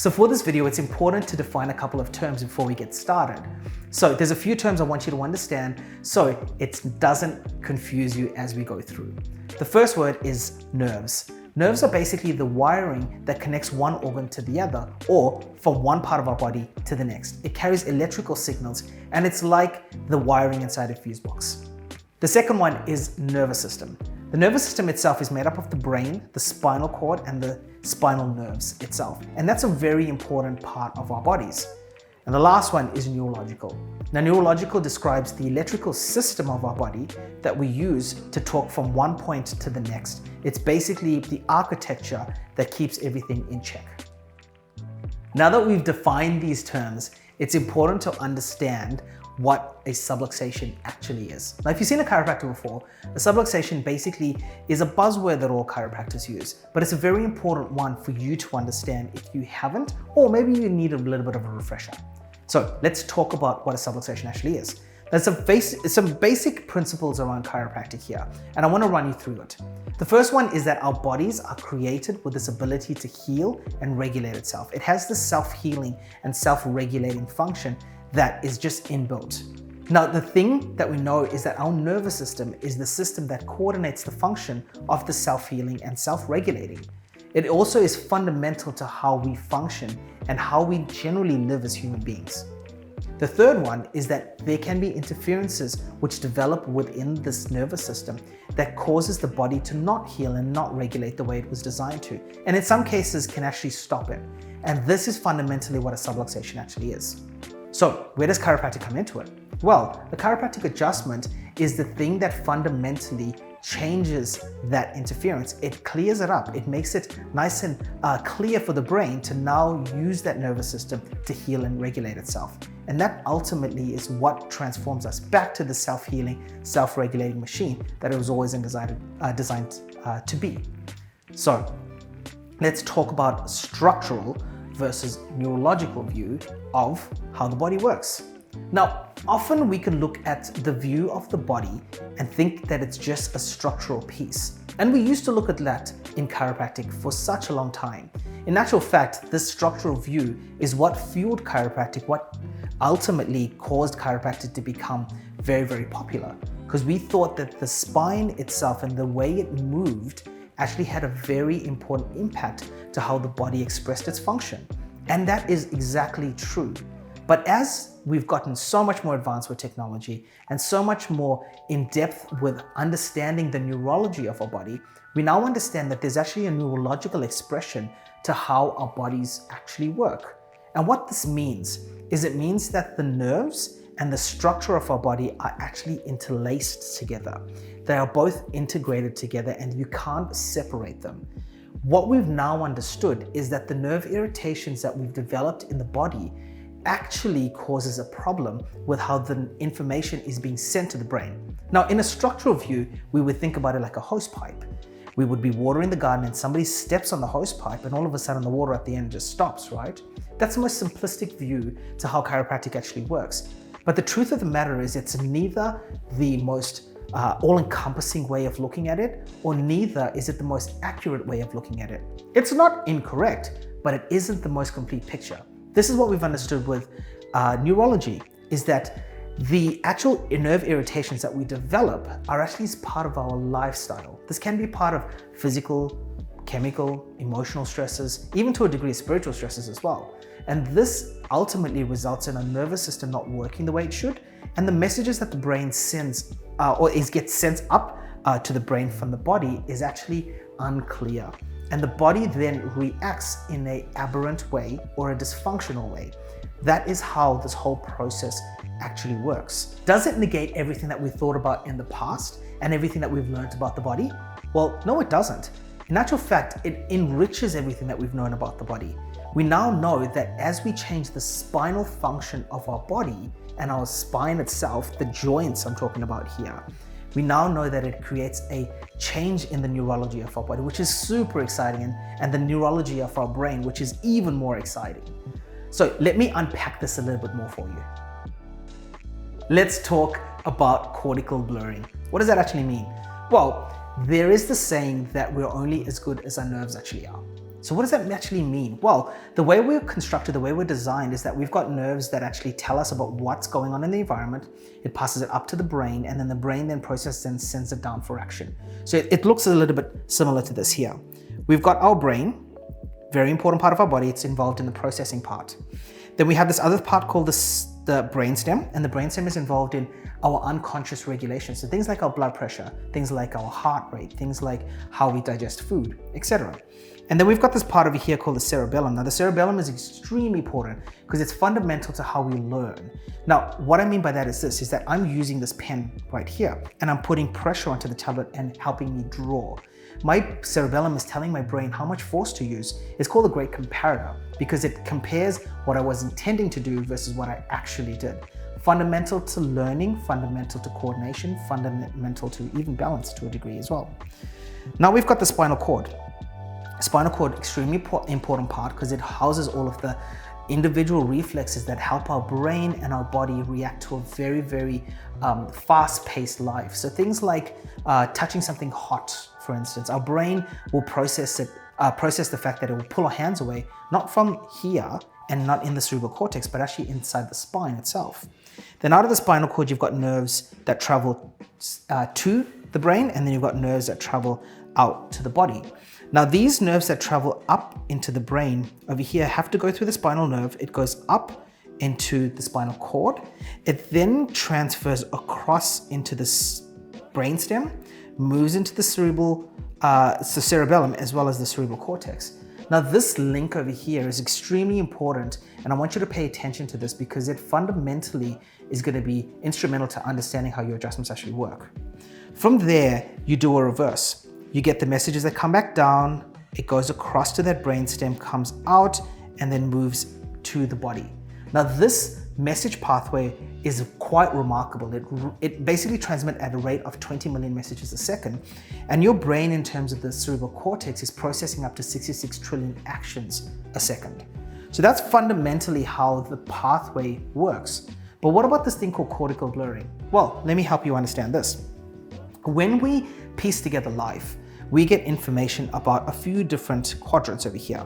So for this video, it's important to define a couple of terms before we get started. So there's a few terms I want you to understand so it doesn't confuse you as we go through. The first word is nerves. Nerves are basically the wiring that connects one organ to the other, or from one part of our body to the next. It carries electrical signals, and it's like the wiring inside a fuse box. The second one is nervous system. The nervous system itself is made up of the brain, the spinal cord, and the spinal nerves itself. And that's a very important part of our bodies. And the last one is neurological. Now, neurological describes the electrical system of our body that we use to talk from one point to the next. It's basically the architecture that keeps everything in check. Now that we've defined these terms, it's important to understand what a subluxation actually is. Now, if you've seen a chiropractor before, a subluxation basically is a buzzword that all chiropractors use, but it's a very important one for you to understand if you haven't, or maybe you need a little bit of a refresher. So let's talk about what a subluxation actually is. There's some basic principles around chiropractic here, and I want to run you through it. The first one is that our bodies are created with this ability to heal and regulate itself. It has this self-healing and self-regulating function that is just inbuilt. Now, the thing that we know is that our nervous system is the system that coordinates the function of the self-healing and self-regulating. It also is fundamental to how we function and how we generally live as human beings. The third one is that there can be interferences which develop within this nervous system that causes the body to not heal and not regulate the way it was designed to, and in some cases can actually stop it. And this is fundamentally what a subluxation actually is. So where does chiropractic come into it? Well, the chiropractic adjustment is the thing that fundamentally changes that interference. It clears it up. It makes it nice and clear for the brain to now use that nervous system to heal and regulate itself. And that ultimately is what transforms us back to the self-healing, self-regulating machine that it was always designed to be. So let's talk about structural versus neurological view of how the body works. Now, often we can look at the view of the body and think that it's just a structural piece. And we used to look at that in chiropractic for such a long time. In actual fact, this structural view is what fueled chiropractic, what ultimately caused chiropractic to become very, very popular. Because we thought that the spine itself and the way it moved actually had a very important impact to how the body expressed its function. And that is exactly true. But as we've gotten so much more advanced with technology and so much more in depth with understanding the neurology of our body, we now understand that there's actually a neurological expression to how our bodies actually work. And what this means is it means that the nerves and the structure of our body are actually interlaced together. They are both integrated together and you can't separate them. What we've now understood is that the nerve irritations that we've developed in the body actually causes a problem with how the information is being sent to the brain. Now, in a structural view, we would think about it like a hose pipe. We would be watering the garden and somebody steps on the hose pipe and all of a sudden the water at the end just stops, right? That's the most simplistic view to how chiropractic actually works. But the truth of the matter is it's neither the most all-encompassing way of looking at it, or neither is it the most accurate way of looking at it. It's not incorrect, but it isn't the most complete picture. This is what we've understood with neurology, is that the actual nerve irritations that we develop are actually part of our lifestyle. This can be part of physical, chemical, emotional stresses, even to a degree spiritual stresses as well. And this ultimately results in a nervous system not working the way it should, and the messages that the brain sends gets sent up to the brain from the body is actually unclear. And the body then reacts in an aberrant way or a dysfunctional way. That is how this whole process actually works. Does it negate everything that we thought about in the past and everything that we've learned about the body? Well, no, it doesn't. In actual fact, it enriches everything that we've known about the body. We now know that as we change the spinal function of our body and our spine itself, the joints I'm talking about here, we now know that it creates a change in the neurology of our body, which is super exciting, and the neurology of our brain, which is even more exciting. So let me unpack this a little bit more for you. Let's talk about cortical blurring. What does that actually mean? Well, There is the saying that we're only as good as our nerves actually are. So what does that actually mean? Well, the way we're constructed, the way we're designed is that we've got nerves that actually tell us about what's going on in the environment. It passes it up to the brain, and then the brain then processes and sends it down for action. So it looks a little bit similar to this here. We've got our brain, very important part of our body. It's involved in the processing part. Then we have this other part called the brainstem, and the brainstem is involved in our unconscious regulation. So things like our blood pressure, things like our heart rate, things like how we digest food, etc. And then we've got this part over here called the cerebellum. Now the cerebellum is extremely important because it's fundamental to how we learn. Now, what I mean by that is this, is that I'm using this pen right here and I'm putting pressure onto the tablet and helping me draw. My cerebellum is telling my brain how much force to use. It's called the great comparator because it compares what I was intending to do versus what I actually did. Fundamental to learning, fundamental to coordination, fundamental to even balance to a degree as well. Now we've got the spinal cord. Spinal cord, extremely important part because it houses all of the individual reflexes that help our brain and our body react to a very, very fast-paced life. So things like touching something hot, for instance, our brain will process the fact that it will pull our hands away, not from here and not in the cerebral cortex, but actually inside the spine itself. Then out of the spinal cord, you've got nerves that travel to the brain, and then you've got nerves that travel out to the body. Now these nerves that travel up into the brain over here have to go through the spinal nerve. It goes up into the spinal cord. It then transfers across into the brainstem, moves into the cerebellum as well as the cerebral cortex. Now this link over here is extremely important, and I want you to pay attention to this because it fundamentally is going to be instrumental to understanding how your adjustments actually work. From there, you do a reverse. You get the messages that come back down, it goes across to that brainstem, comes out, and then moves to the body. Now this message pathway is quite remarkable. It basically transmits at a rate of 20 million messages a second, and your brain in terms of the cerebral cortex is processing up to 66 trillion actions a second. So that's fundamentally how the pathway works. But what about this thing called cortical blurring? Well, let me help you understand this. When we piece together life, we get information about a few different quadrants over here.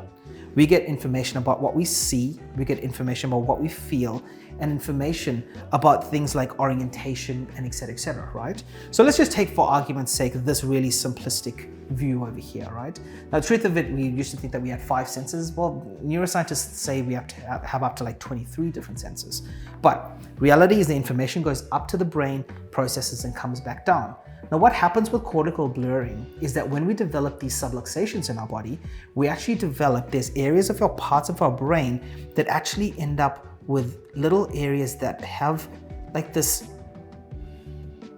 We get information about what we see, we get information about what we feel, and information about things like orientation and etc., right? So let's just take, for argument's sake, this really simplistic view over here, right? Now, the truth of it, we used to think that we had 5 senses. Well, neuroscientists say we have to have up to like 23 different senses. But reality is the information goes up to the brain, processes, and comes back down. Now, what happens with cortical blurring is that when we develop these subluxations in our body, we actually develop, there's areas of our parts of our brain that actually end up with little areas that have like this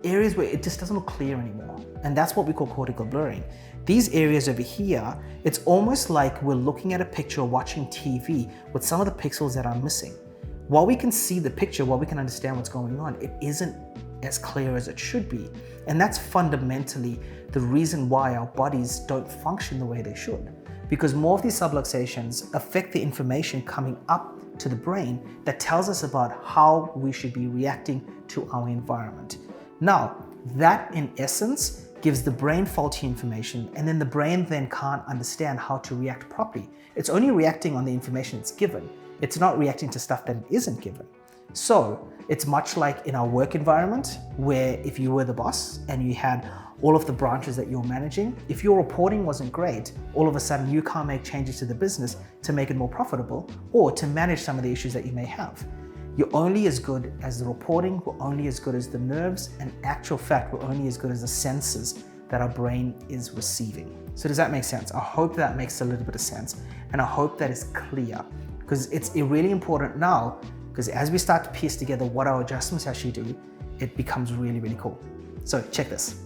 areas where it just doesn't look clear anymore. And that's what we call cortical blurring. These areas over here, it's almost like we're looking at a picture, watching TV with some of the pixels that are missing. While we can see the picture, while we can understand what's going on, it isn't as clear as it should be. And that's fundamentally the reason why our bodies don't function the way they should. Because more of these subluxations affect the information coming up to the brain that tells us about how we should be reacting to our environment. Now, that in essence gives the brain faulty information, and then the brain then can't understand how to react properly. It's only reacting on the information it's given. It's not reacting to stuff that it isn't given. So it's much like in our work environment, where if you were the boss and you had all of the branches that you're managing, if your reporting wasn't great, all of a sudden you can't make changes to the business to make it more profitable or to manage some of the issues that you may have. You're only as good as the reporting, we're only as good as the nerves, and actual fact, we're only as good as the senses that our brain is receiving. So does that make sense? I hope that makes a little bit of sense, and I hope that is clear, because it's really important now, because as we start to piece together what our adjustments actually do, it becomes really, really cool. So check this.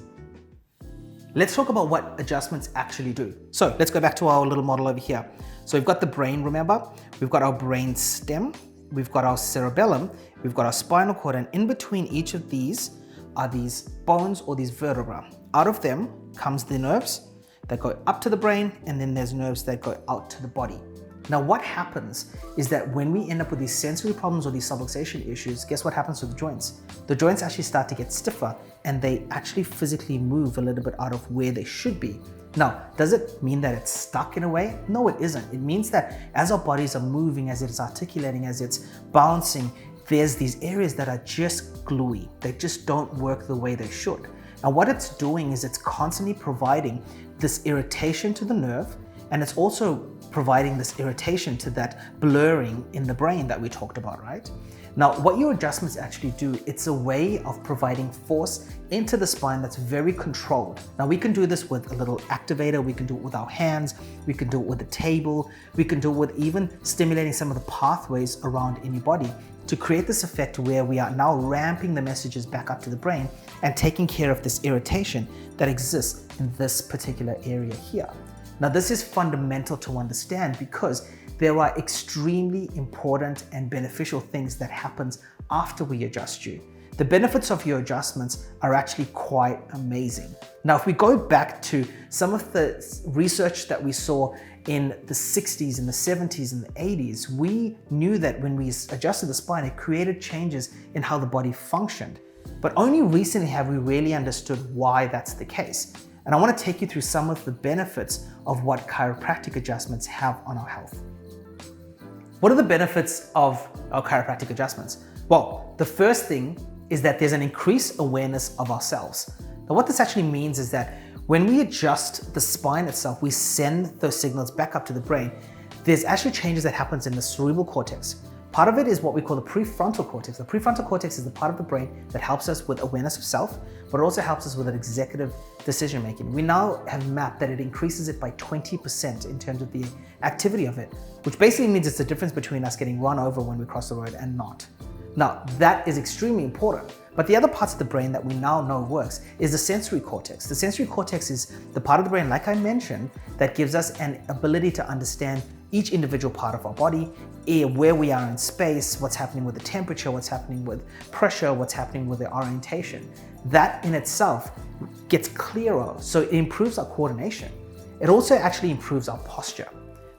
Let's talk about what adjustments actually do. So let's go back to our little model over here. So we've got the brain, remember? We've got our brain stem, we've got our cerebellum, we've got our spinal cord, and in between each of these are these bones or these vertebrae. Out of them comes the nerves that go up to the brain, and then there's nerves that go out to the body. Now, what happens is that when we end up with these sensory problems or these subluxation issues, guess what happens to the joints? The joints actually start to get stiffer and they actually physically move a little bit out of where they should be. Now, does it mean that it's stuck in a way? No, it isn't. It means that as our bodies are moving, as it's articulating, as it's bouncing, there's these areas that are just gluey. They just don't work the way they should. And what it's doing is it's constantly providing this irritation to the nerve, and it's also providing this irritation to that blurring in the brain that we talked about, right? Now, what your adjustments actually do, it's a way of providing force into the spine that's very controlled. Now, we can do this with a little activator, we can do it with our hands, we can do it with a table, we can do it with even stimulating some of the pathways around in your body to create this effect where we are now ramping the messages back up to the brain and taking care of this irritation that exists in this particular area here. Now, this is fundamental to understand because there are extremely important and beneficial things that happens after we adjust you. The benefits of your adjustments are actually quite amazing. Now, if we go back to some of the research that we saw in the 60s and the 70s and the 80s, we knew that when we adjusted the spine, it created changes in how the body functioned. But only recently have we really understood why that's the case. And I want to take you through some of the benefits of what chiropractic adjustments have on our health. What are the benefits of our chiropractic adjustments? Well, the first thing is that there's an increased awareness of ourselves. Now, what this actually means is that when we adjust the spine itself, we send those signals back up to the brain. There's actually changes that happens in the cerebral cortex. Part of it is what we call the prefrontal cortex. The prefrontal cortex is the part of the brain that helps us with awareness of self, but it also helps us with an executive decision making. We now have mapped that it increases it by 20% in terms of the activity of it, which basically means it's the difference between us getting run over when we cross the road and not. Now, that is extremely important. But the other parts of the brain that we now know works is the sensory cortex. The sensory cortex is the part of the brain, like I mentioned, that gives us an ability to understand each individual part of our body, where we are in space, what's happening with the temperature, what's happening with pressure, what's happening with the orientation. That in itself gets clearer, so it improves our coordination. It also actually improves our posture.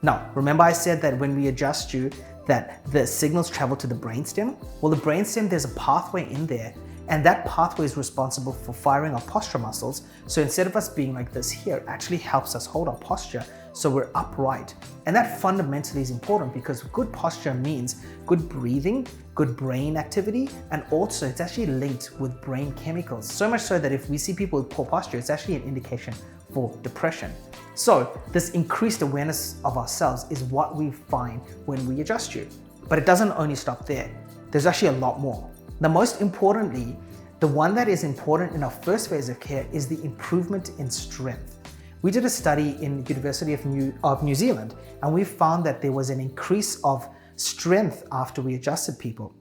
Now, remember I said that when we adjust you, that the signals travel to the brainstem? Well, the brainstem, there's a pathway in there, and that pathway is responsible for firing our posture muscles. So instead of us being like this here, it actually helps us hold our posture so we're upright. And that fundamentally is important because good posture means good breathing, good brain activity, and also it's actually linked with brain chemicals. So much so that if we see people with poor posture, it's actually an indication for depression. So this increased awareness of ourselves is what we find when we adjust you. But it doesn't only stop there. There's actually a lot more. Now, most importantly, the one that is important in our first phase of care is the improvement in strength. We did a study in the University of New Zealand, and we found that there was an increase of strength after we adjusted people.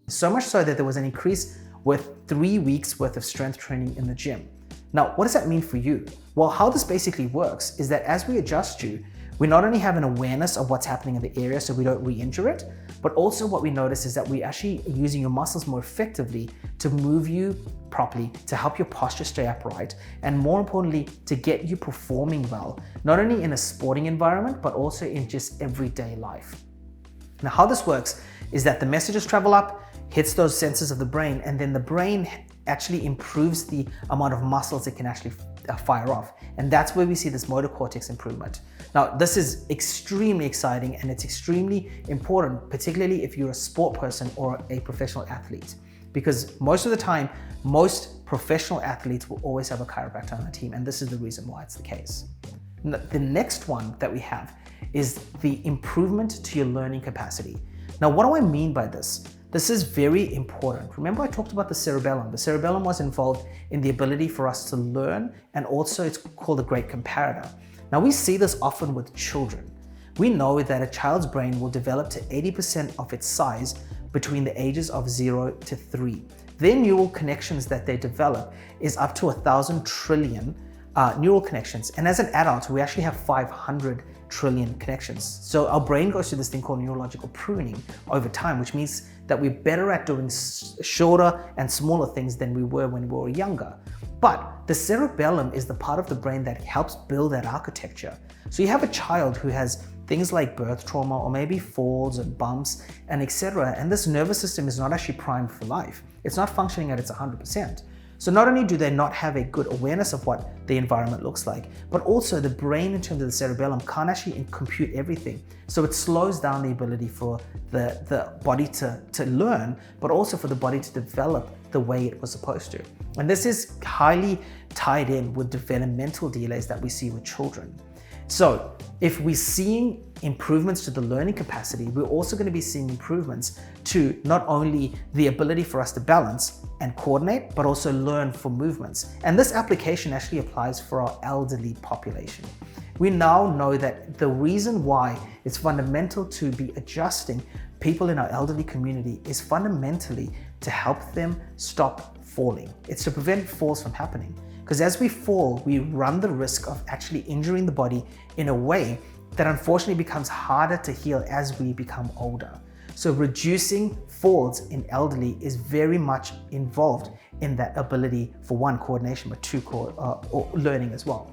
So much so that there was an increase with 3 weeks worth of strength training in the gym. Now, what does that mean for you? Well, how this basically works is that as we adjust you, we not only have an awareness of what's happening in the area so we don't re-injure it, but also what we notice is that we actually are using your muscles more effectively to move you properly, to help your posture stay upright, and more importantly, to get you performing well, not only in a sporting environment, but also in just everyday life. Now, how this works is that the messages travel up, hits those sensors of the brain, and then the brain actually improves the amount of muscles it can actually fire off. And that's where we see this motor cortex improvement. Now, this is extremely exciting and it's extremely important, particularly if you're a sport person or a professional athlete, because most of the time, most professional athletes will always have a chiropractor on their team, and this is the reason why it's the case. The next one that we have is the improvement to your learning capacity. Now, what do I mean by this? This is very important. Remember I talked about the cerebellum. The cerebellum was involved in the ability for us to learn, and also it's called a great comparator. Now, we see this often with children. We know that a child's brain will develop to 80% of its size between the ages of 0 to 3. Their neural connections that they develop is up to 1,000 trillion neural connections. And as an adult, we actually have 500 trillion connections. So our brain goes through this thing called neurological pruning over time, which means that we're better at doing shorter and smaller things than we were when we were younger. But the cerebellum is the part of the brain that helps build that architecture. So you have a child who has things like birth trauma or maybe falls and bumps and etc. And this nervous system is not actually primed for life. It's not functioning at its 100%. So not only do they not have a good awareness of what the environment looks like, but also the brain in terms of the cerebellum can't actually compute everything. So it slows down the ability for the body to learn, but also for the body to develop the way it was supposed to. And this is highly tied in with developmental delays that we see with children. So if we're seeing improvements to the learning capacity, we're also going to be seeing improvements to not only the ability for us to balance and coordinate, but also learn for movements. And this application actually applies for our elderly population. We now know that the reason why it's fundamental to be adjusting people in our elderly community is fundamentally to help them stop falling. It's to prevent falls from happening. Because as we fall, we run the risk of actually injuring the body in a way that unfortunately becomes harder to heal as we become older. So reducing falls in elderly is very much involved in that ability for one, coordination, but two, learning as well.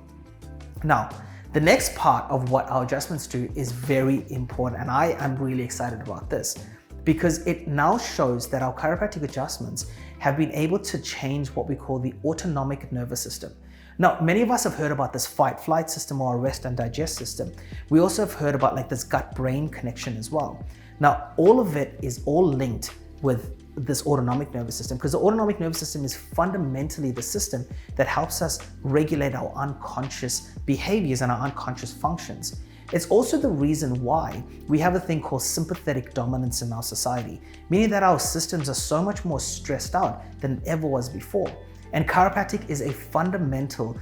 Now, the next part of what our adjustments do is very important, and I am really excited about this because it now shows that our chiropractic adjustments have been able to change what we call the autonomic nervous system. Now, many of us have heard about this fight-flight system or rest and digest system. We also have heard about like this gut-brain connection as well. Now, all of it is all linked with this autonomic nervous system because the autonomic nervous system is fundamentally the system that helps us regulate our unconscious behaviors and our unconscious functions. It's also the reason why we have a thing called sympathetic dominance in our society, meaning that our systems are so much more stressed out than ever was before. And chiropractic is a fundamental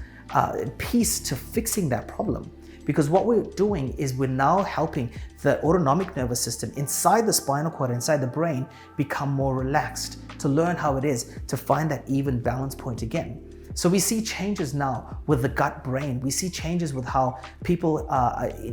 piece to fixing that problem. Because what we're doing is we're now helping the autonomic nervous system inside the spinal cord, inside the brain, become more relaxed, to learn how it is to find that even balance point again. So we see changes now with the gut brain. We see changes with how people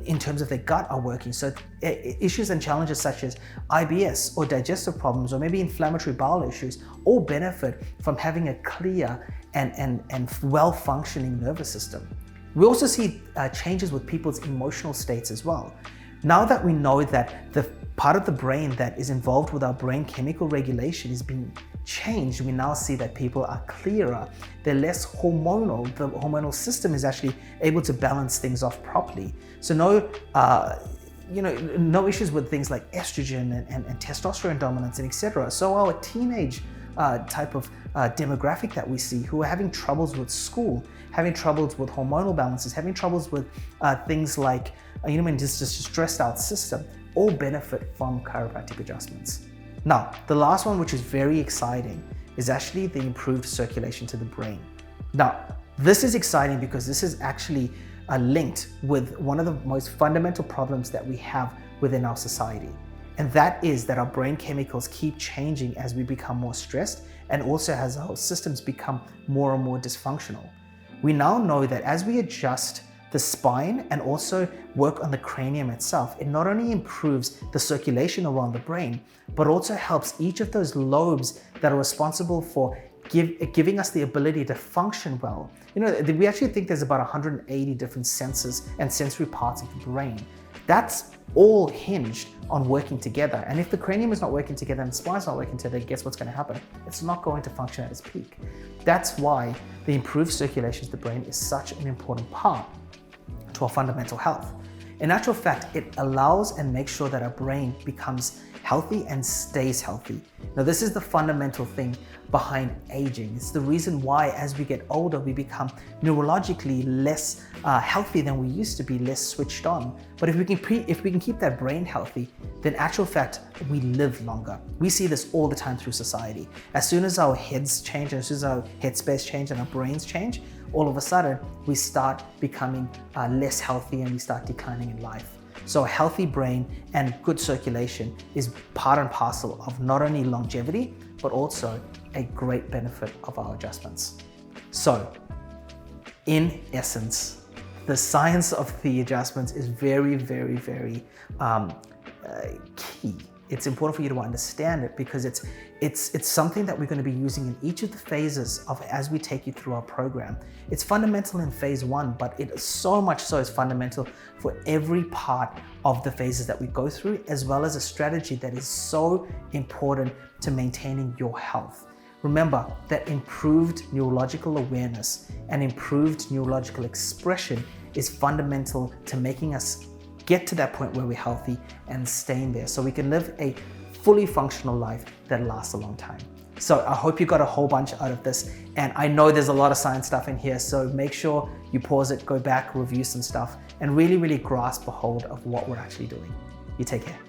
in terms of their gut are working. So issues and challenges such as IBS or digestive problems or maybe inflammatory bowel issues all benefit from having a clear and well-functioning nervous system. We also see changes with people's emotional states as well. Now that we know that the part of the brain that is involved with our brain chemical regulation is being changed, we now see that people are clearer, they're less hormonal, the hormonal system is actually able to balance things off properly. So no issues with things like estrogen and testosterone dominance and etc. So our teenage type of demographic that we see who are having troubles with school, having troubles with hormonal balances, having troubles with things like just a stressed out system, all benefit from chiropractic adjustments. Now, the last one, which is very exciting, is actually the improved circulation to the brain. Now, this is exciting because this is actually linked with one of the most fundamental problems that we have within our society. And that is that our brain chemicals keep changing as we become more stressed and also as our systems become more and more dysfunctional. We now know that as we adjust the spine and also work on the cranium itself, it not only improves the circulation around the brain, but also helps each of those lobes that are responsible for giving us the ability to function well. We actually think there's about 180 different senses and sensory parts of the brain. That's all hinged on working together. And if the cranium is not working together and the spine's not working together, guess what's going to happen? It's not going to function at its peak. That's why the improved circulation to the brain is such an important part to our fundamental health. In actual fact, it allows and makes sure that our brain becomes healthy and stays healthy. Now, this is the fundamental thing behind aging. It's the reason why as we get older, we become neurologically less healthy than we used to be, less switched on. But if we can keep that brain healthy, then actual fact, we live longer. We see this all the time through society. As soon as our heads change, as soon as our headspace change and our brains change, all of a sudden we start becoming less healthy and we start declining in life. So a healthy brain and good circulation is part and parcel of not only longevity, but also a great benefit of our adjustments. So in essence, the science of the adjustments is very, very, very key. it's important for you to understand it because it's something that we're going to be using in each of the phases of as we take you through our program. It's fundamental in phase 1, but it is so much so is fundamental for every part of the phases that we go through, as well as a strategy that is so important to maintaining your health. Remember that improved neurological awareness and improved neurological expression is fundamental to making us get to that point where we're healthy and staying there so we can live a fully functional life that lasts a long time. So I hope you got a whole bunch out of this, and I know there's a lot of science stuff in here, so make sure you pause it, go back, review some stuff, and really grasp a hold of what we're actually doing. You take care.